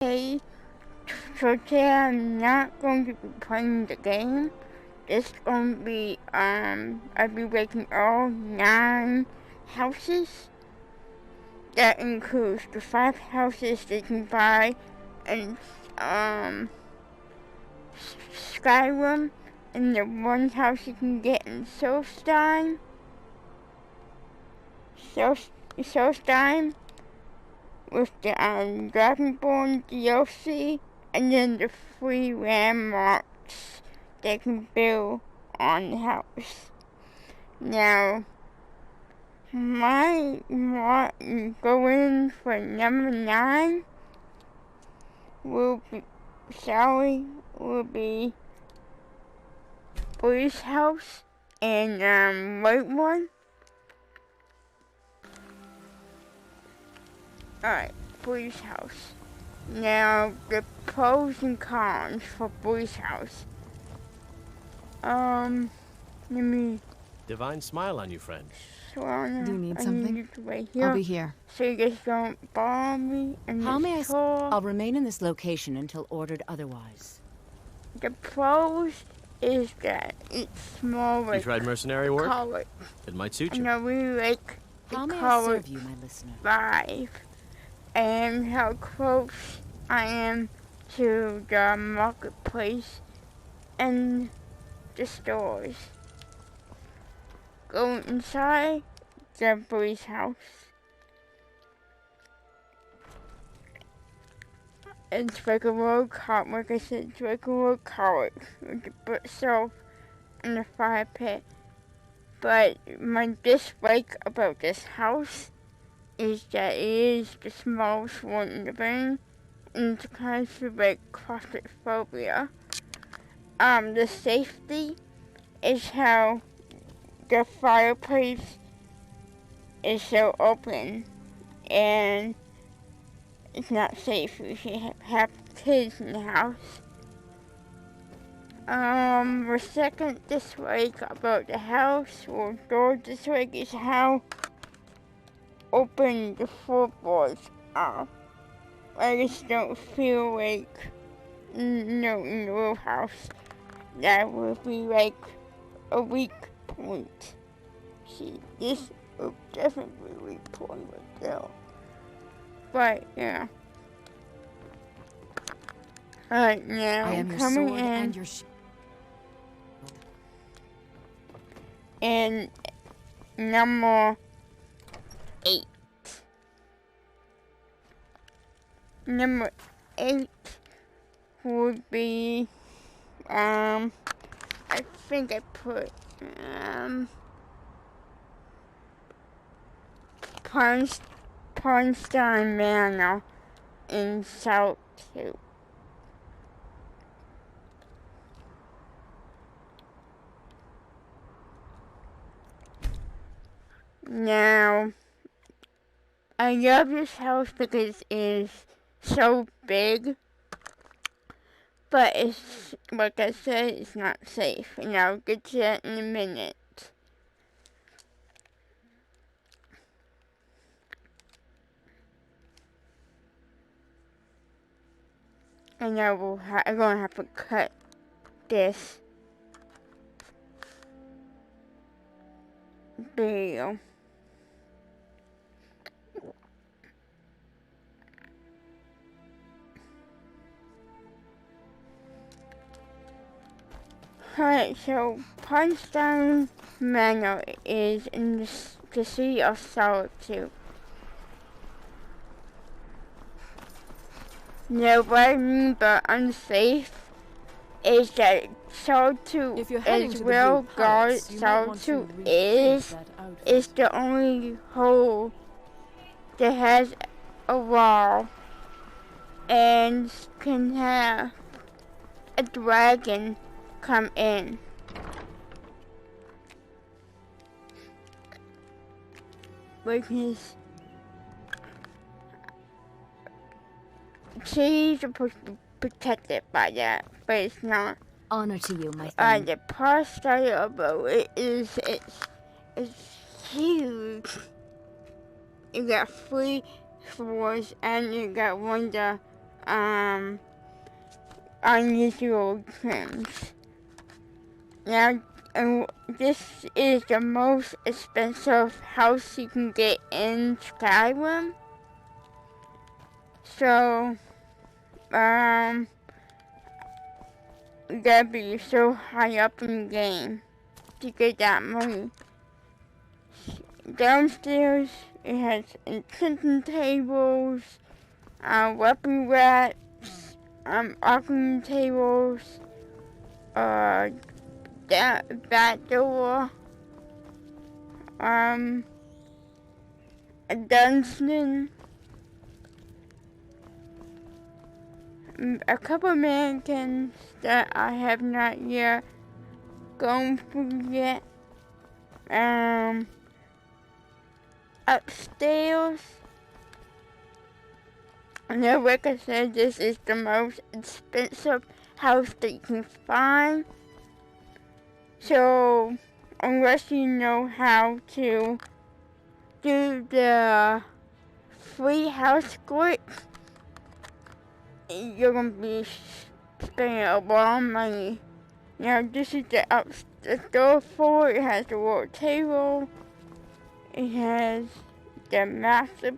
okay. So today I'm not going to be playing the game. It's going to be, I'll be making all 9 houses. That includes the 5 houses they can buy in, Skyrim, and the 1 house you can get in Solstein, with the, Dragonborn DLC, and then the free landmarks they can build on the house. Now, my going for number 9 will be Blue's house and White one. Alright, Blue's house. Now the pros and cons for Blue's house. Let me. Divine smile on you, friend. Do you need something? Need to wait here, I'll be here. so you guys don't bother me. And How may I'll remain in this location until ordered otherwise. The pros is that it's small. You tried mercenary work? Color. It might suit you. And I really like the How may I color serve you, my listener? vibe, and how close I am to the marketplace and the stores. Go inside the boy's house. It's regular cart, like I said, it's regular cart with the bookshelf and the fire pit. But my dislike about this house is that it is the smallest one in the room, and it's kind of like claustrophobia. The safety is how the fireplace is so open, and it's not safe if you have kids in the house. The second dislike about the house, or door dislike, is how open the floorboards are. I just don't feel like, in the real house, that would be like a weak point. See, this would definitely be a weak point right there. But, yeah. Alright, now I am your coming sword in. And your And number 8. Number 8 would be, I think I put, Pawnstone Manor in South 2. Now, I love this house because it is so big, but it's, like I said, it's not safe, and I'll get to that in a minute. And I'm gonna have to cut this video. Alright, so Pawnstone Manor is in the city of Solitude. Now, what I mean by unsafe is that Solitude is well guarded. Solitude is the only hole that has a wall and can have a dragon come in. Because she's supposed to be protected by that, but it's not. Honor to you, my friend. The part started about it is it's huge. You got 3 floors, and you got one of the unusual trims. Now, this is the most expensive house you can get in Skyrim. So, you gotta be so high up in the game to get that money. Downstairs, it has enchanting tables, weapon racks, arguing tables, that door, a dungeon, a couple of mannequins that I have not yet gone through yet. Upstairs, and like I said, this is the most expensive house that you can find. So, unless you know how to do the free house glitch, you're gonna be spending a lot of money. Now, this is the door floor. It has the little table. It has the master.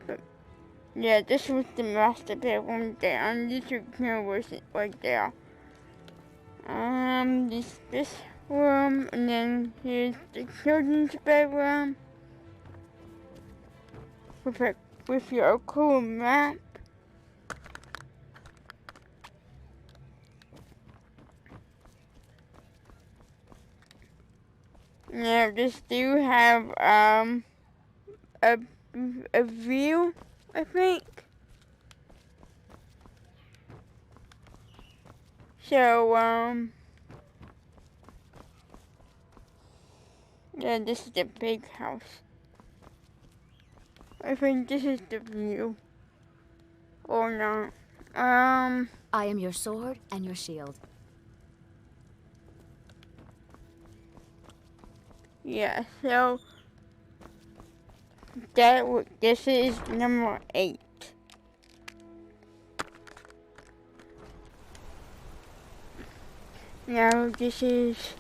Yeah, this was the master bedroom there. And this room was right there. This room, and then here's the children's bedroom with your cool map. Now, this do have a view, I think. So, yeah, this is the big house. I think this is the view. Or not. I am your sword and your shield. Yeah, so this is number 8. Now this is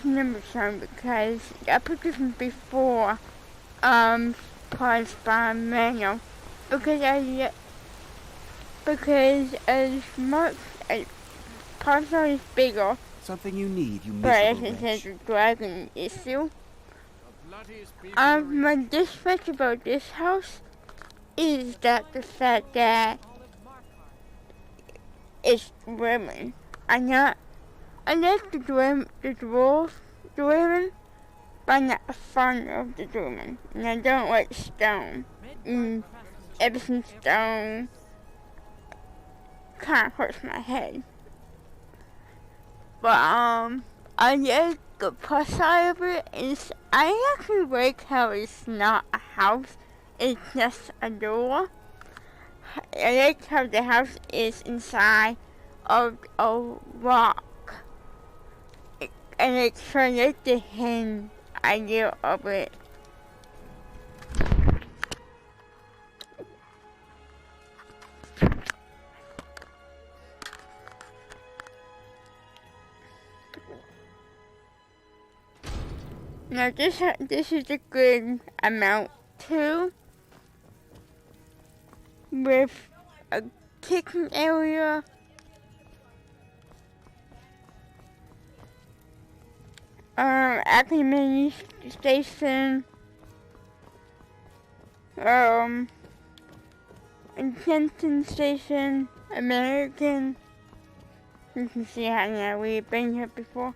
number 7 because I put this before priced by manual because as much as Parcel is bigger. Something you need, you But miserable it has wretch. a dragon issue. My dislike about this house is that the fact that it's women. I like the dwarf, but I'm not a fan of the women. And I don't like stone. Ever since stone kind of hurts my head. But I like the plus side of it is I actually like how it's not a house, it's just a door. I like how the house is inside of a rock. And it's I like the hidden idea of it. Now this is a good amount too, with a kitchen area, academy station, enchanting station, American. You can see how we've been here before.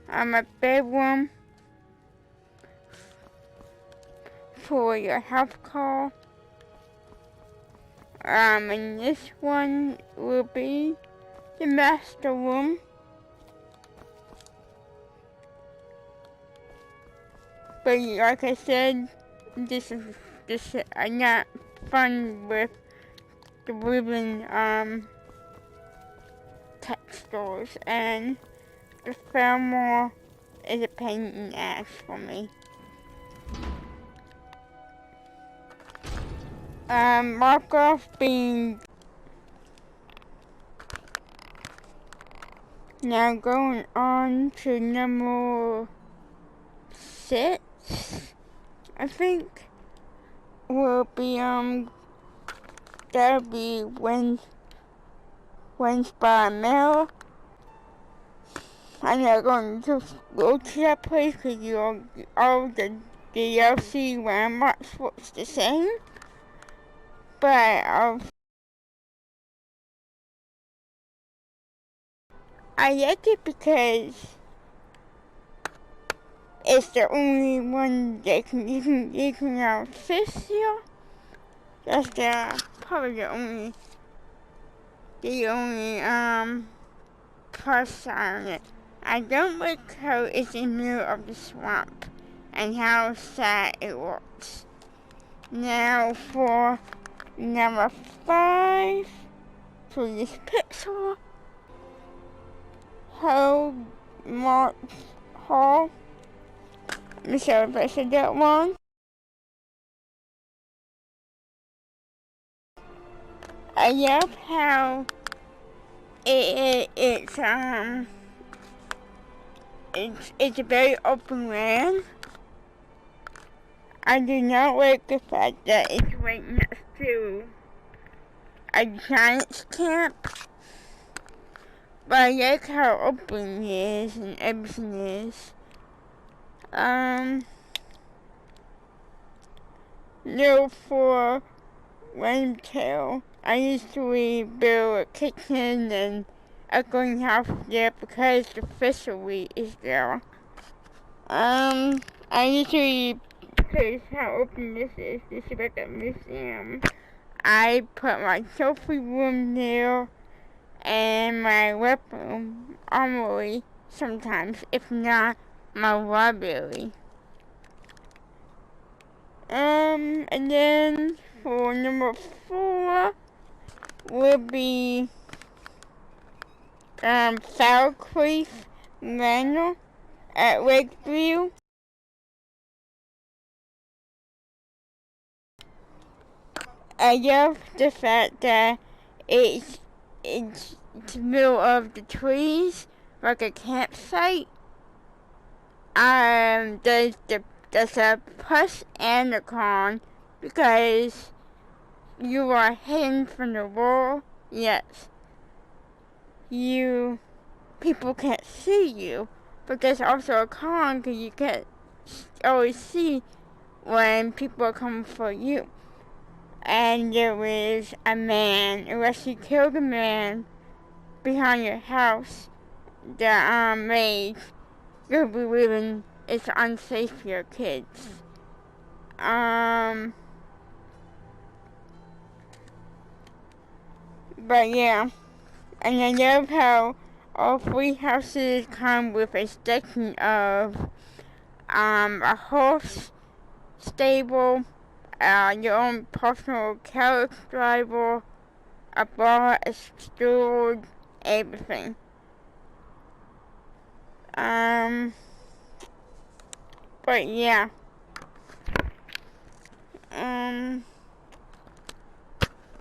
A bedroom for your house call. And this one will be the master room. But like I said, this is not fun with the wooden textures, and the thermal is a pain in the ass for me. Markov being. Now going on to number 6, I think, will be, that'll be Wins by Mail. I'm not going to go to that place because all the DLC landmarks looks the same. But I like it because it's the only one that you can fish here. That's probably the only plus on it. I don't like how it's in the middle of the swamp and how sad it looks. Now for number 5, for this pixel, Hall. I'm sorry if I said that wrong. I love how it's a very open land. I do not like the fact that it's right next to a giant's camp. But I like how open it is and everything is. For rental, I usually build a kitchen and a greenhouse there because the fishery is there. I usually, because how open this is like a museum, I put my trophy room there and my weapon armory sometimes, if not my library. And then for number 4 will be Falcrease Manor at Wakeview. I love the fact that it's in the middle of the trees, like a campsite. There's a plus and a con because you are hidden from the world. Yes, people can't see you, but there's also a con because you can't always see when people are coming for you. And there is a man, unless you kill the man behind your house, the maid, you'll be leaving. It's unsafe for your kids. But yeah, and I love how all 3 houses come with a section of a horse stable, your own personal carriage driver, a bar, a stool, everything. But yeah.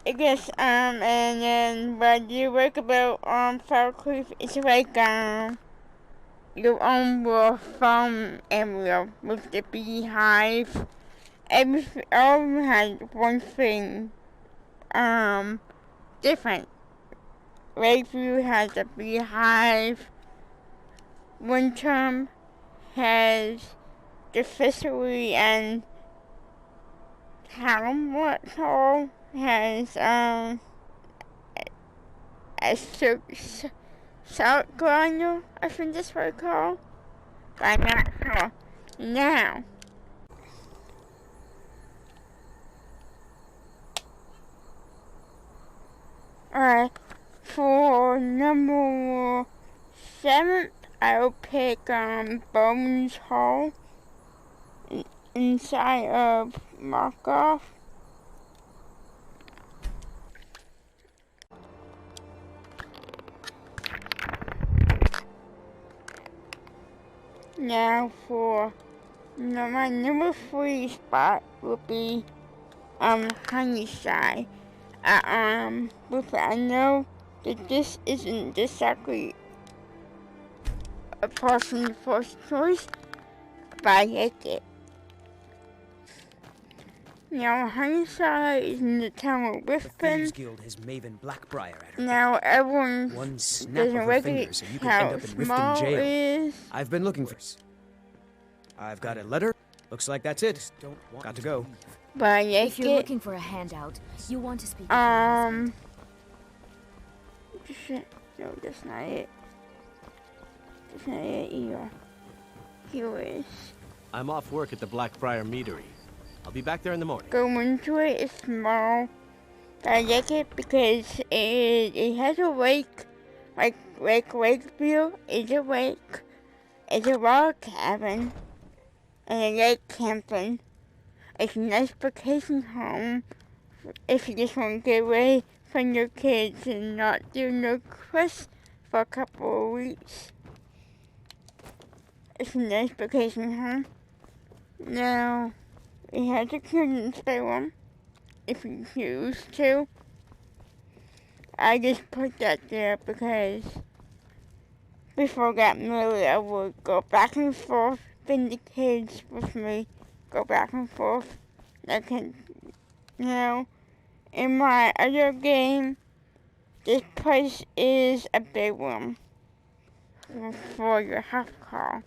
I guess, and then what you like about, Falcrease, it's like, your own little farm area with the beehive. All of them had one thing, different. Wakeview has a beehive. Winterm has the fishery, and Hamlet Hall has, a salt grinder, I think that's what it's called. But I'm not sure. Now, for number 7, I'll pick, Bones Hall inside of Markov. Now for my number 3 spot will be hindsight, but I know that this isn't exactly a person's first choice, but I like it. Now, Honeyside is in the town of The Whispin. Thieves Guild has Maven Blackbriar at her Now, everyone One snap doesn't of her regulate fingers and you could how end up in Riften small jail. is. I've been looking for this. I've got a letter. Looks like that's it. Got to go. But I like If you're it. looking for a handout, you want to speak with my husband. Shit. No, that's not it. That's not it either. Here it is. I'm off work at the Blackbriar Meadery. I'll be back there in the morning. Go into it. It's small. But I like it because it has a lake. Like Wakeview is a lake. It's a log cabin. And I like camping. It's a nice vacation home if you just want to get away from your kids and not do no quests for a couple of weeks. It's a nice vacation home. Now, it has a children's playroom if you choose to. I just put that there because before I got married, I would go back and forth, bring the kids with me, go back and forth. Like, in my other game, this place is a big room for your house call.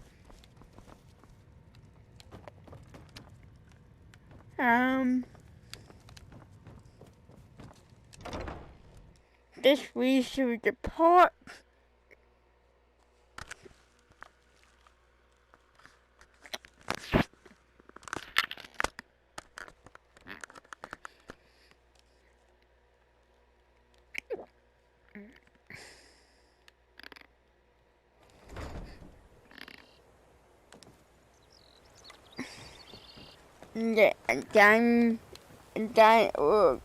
This leads to the port. The dining table,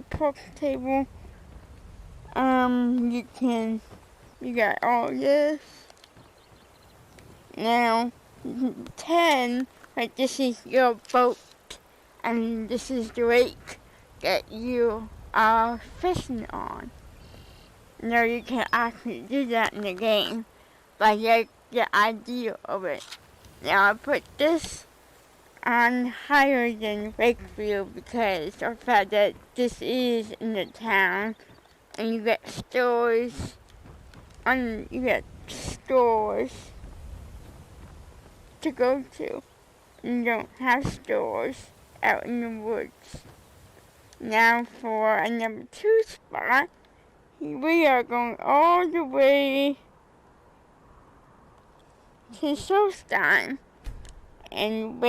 pork table. You got all this. Now, 10, like this is your boat, and this is the lake that you are fishing on. Now you can actually do that in the game, but I like the idea of it. Now I put this on higher than Wakeview because of the fact that this is in the town, and you get stores, to go to. You don't have stores out in the woods. Now for a number 2 spot, we are going all the way to Solstein and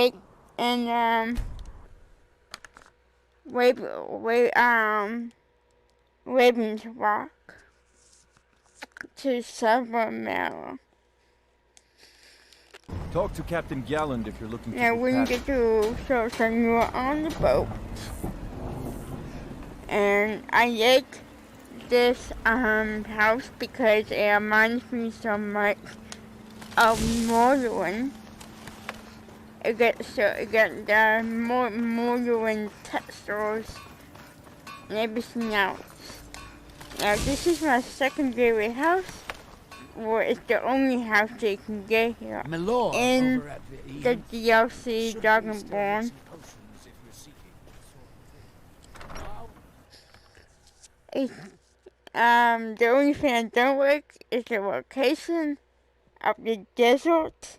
Ravens Rock to Summermere. Talk to Captain Galland if you're looking Now to when you get to Solstein, you are on the boat. And I like this house because it reminds me so much of Morrowind. It got the Morrowind textures and everything else. Now this is my secondary house, or it's the only house that you can get here in the DLC Dragonborn. The only thing I don't like is the location of the desert.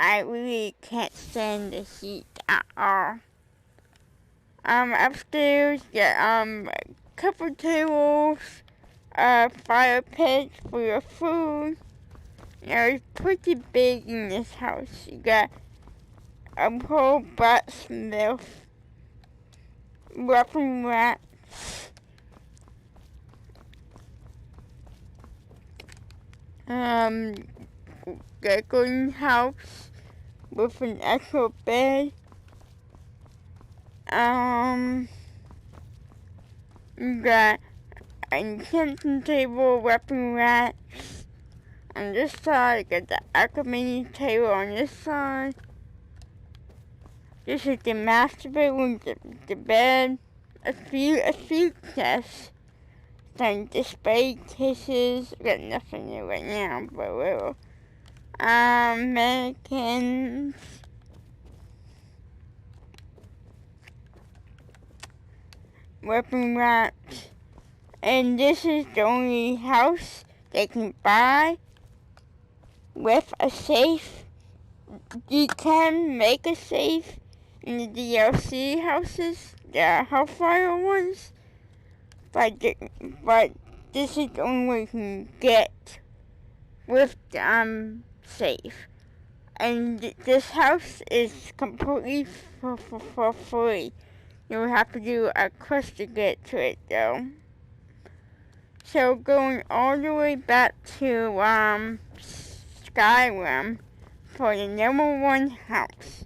I really can't stand the heat at all. Upstairs, a couple tables, fire pit for your food. It's pretty big in this house. You got a whole blacksmith, weapon racks, the greenhouse with an extra bed. You got an enchanting table, weapon racks on this side. You got the alchemy table on this side. This is the master bedroom, the bed, a few chests, some display cases. Got nothing new right now, but little mannequins, weapon racks, and this is the only house they can buy with a safe. You can make a safe in the DLC houses, the Hellfire ones, but this is the only way you can get with the safe. And this house is completely for free. You'll have to do a quest to get to it though. So going all the way back to Skyrim for the number 1 house.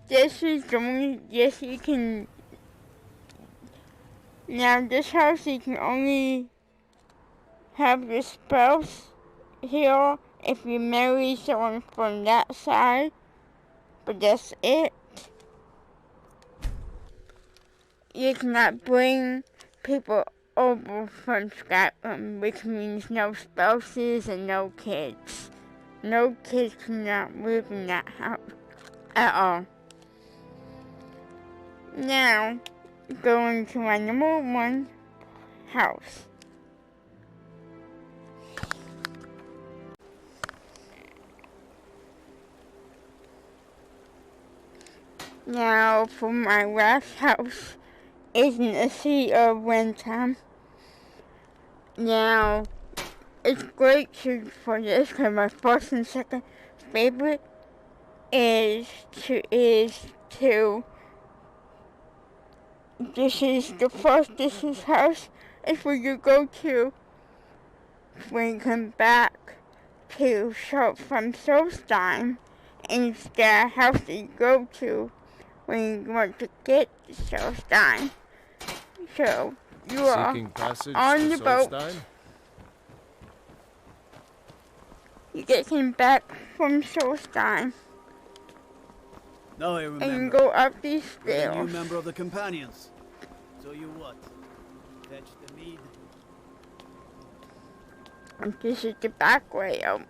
This is the only, yes, you can, now this house you can only have your spouse here if you marry someone from that side, but that's it. You cannot bring people over from Skyrim, which means no spouses and no kids. No kids cannot live in that house at all. Now, going to my number 1 house. Now, for my last house is in the Sea of Windtime. Now, it's great for this because my first and second favorite is to this is house is where you go to when you come back to from Solstein, and it's the house that you go to when you want to get to Solstein. So you are on the boat. You get him back from Solstein. Now I remember. And go up these stairs. You're a new member of the companions. So you what? Fetch the mead. And this is the back way out.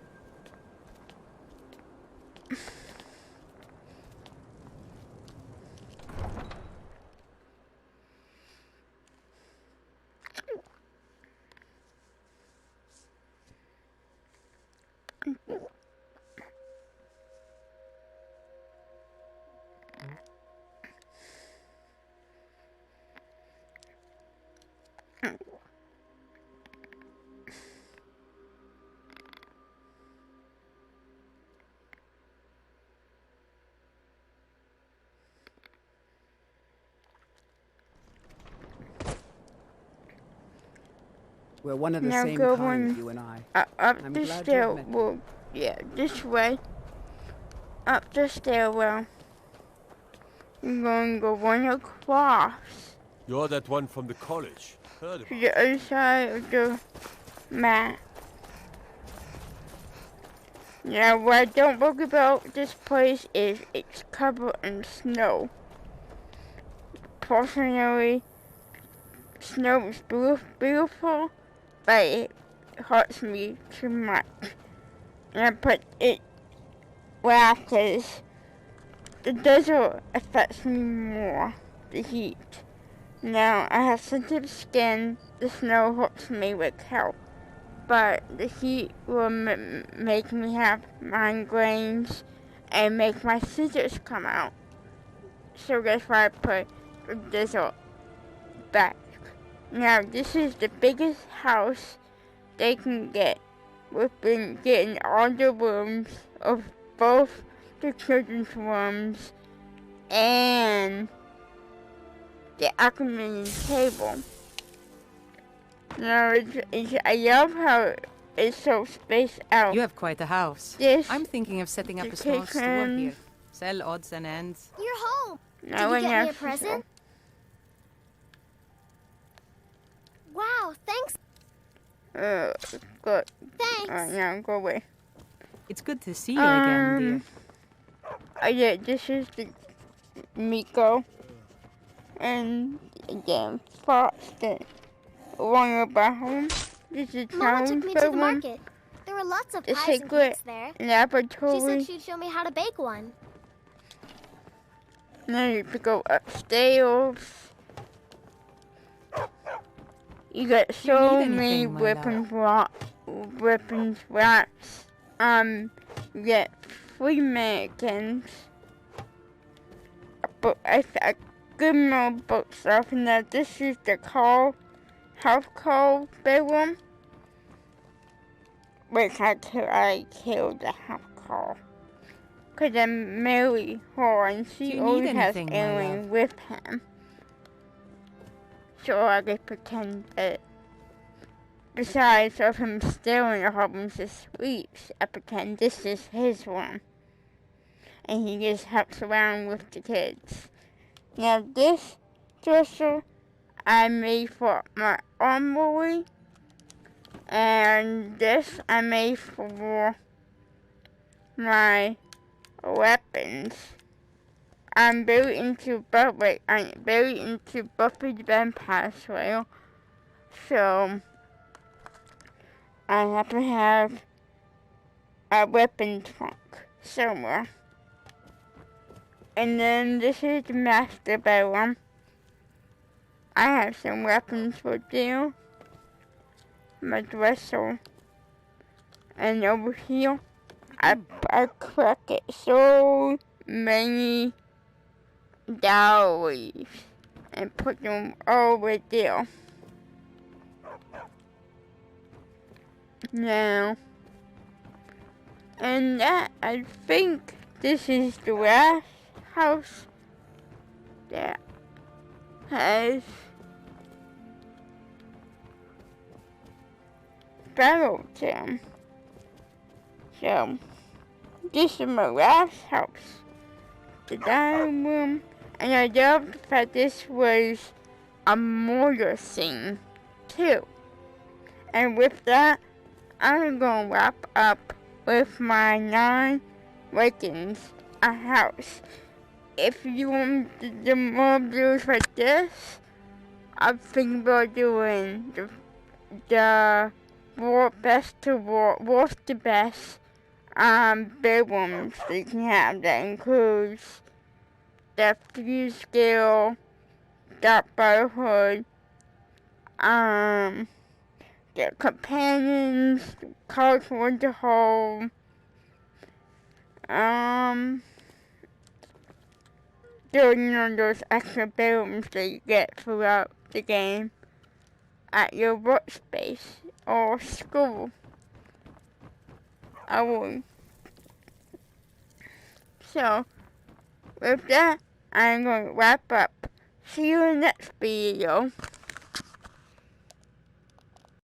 We're one of the now same go kind, you and I. Up I'm the glad stair. you've met me. Well, yeah, this way. Up the stairwell. You're going to go one across You're that one from the college. Heard of to it. the other side of the map. Now, what I don't like about this place is it's covered in snow. Personally, snow is beautiful, but it hurts me too much. And but it lashes. The desert affects me more, the heat. Now, I have sensitive skin, the snow hurts me with hell. But the heat will make me have migraines and make my scissors come out. So that's why I put the desert back. Now, this is the biggest house they can get. We've been getting all the rooms of both the children's rooms and the accommodation table. Now, I love how it's so spaced out. You have quite a house. This, I'm thinking of setting up the a small store kitchen. here. Sell odds and ends. You're home. now Did you get me a have present? Wow, thanks. Good. Thanks. Alright, now go away. It's good to see you again, dear. Yeah, this is the Miko. And again, Fox, the one about home. This is Mama town took me to the film. market. There were lots of The pies and secret cakes there. She laboratory. said she'd show me how to bake one. Now you have to go upstairs. You got so many weapons racks. You get 3 mannequins. But a good amount of bookshelf. Now this is the house call bedroom. Which I killed the house call. Cause I married her and she always has Aaron with him. So I could pretend that besides of him stealing the home to sleeps, I pretend this is his room. And he just helps around with the kids. Now this dresser I made for my armory. And this I made for my weapons. I'm very into Buffy the Vampire Slayer. So I have to have a weapon trunk somewhere. And then this is the master bedroom. I have some weapons for there. My dresser. And over here, I collected so many diaries and put them over there. Now, and that, I think this is the last house that has battle gym. So, this is my last house. The dining room. And I love the fact this was a murder scene, too. And with that, I'm going to wrap up with my 9 Wakens a house. If you want the more videos like this, I'm thinking about doing the best to worst to best bedrooms that you can have. That includes the Fuse Scale, Dark Brotherhood, the Companions, College Winter Home, those extra bedrooms that you get throughout the game at your workspace or school. So, with that, I'm going to wrap up. See you in the next video.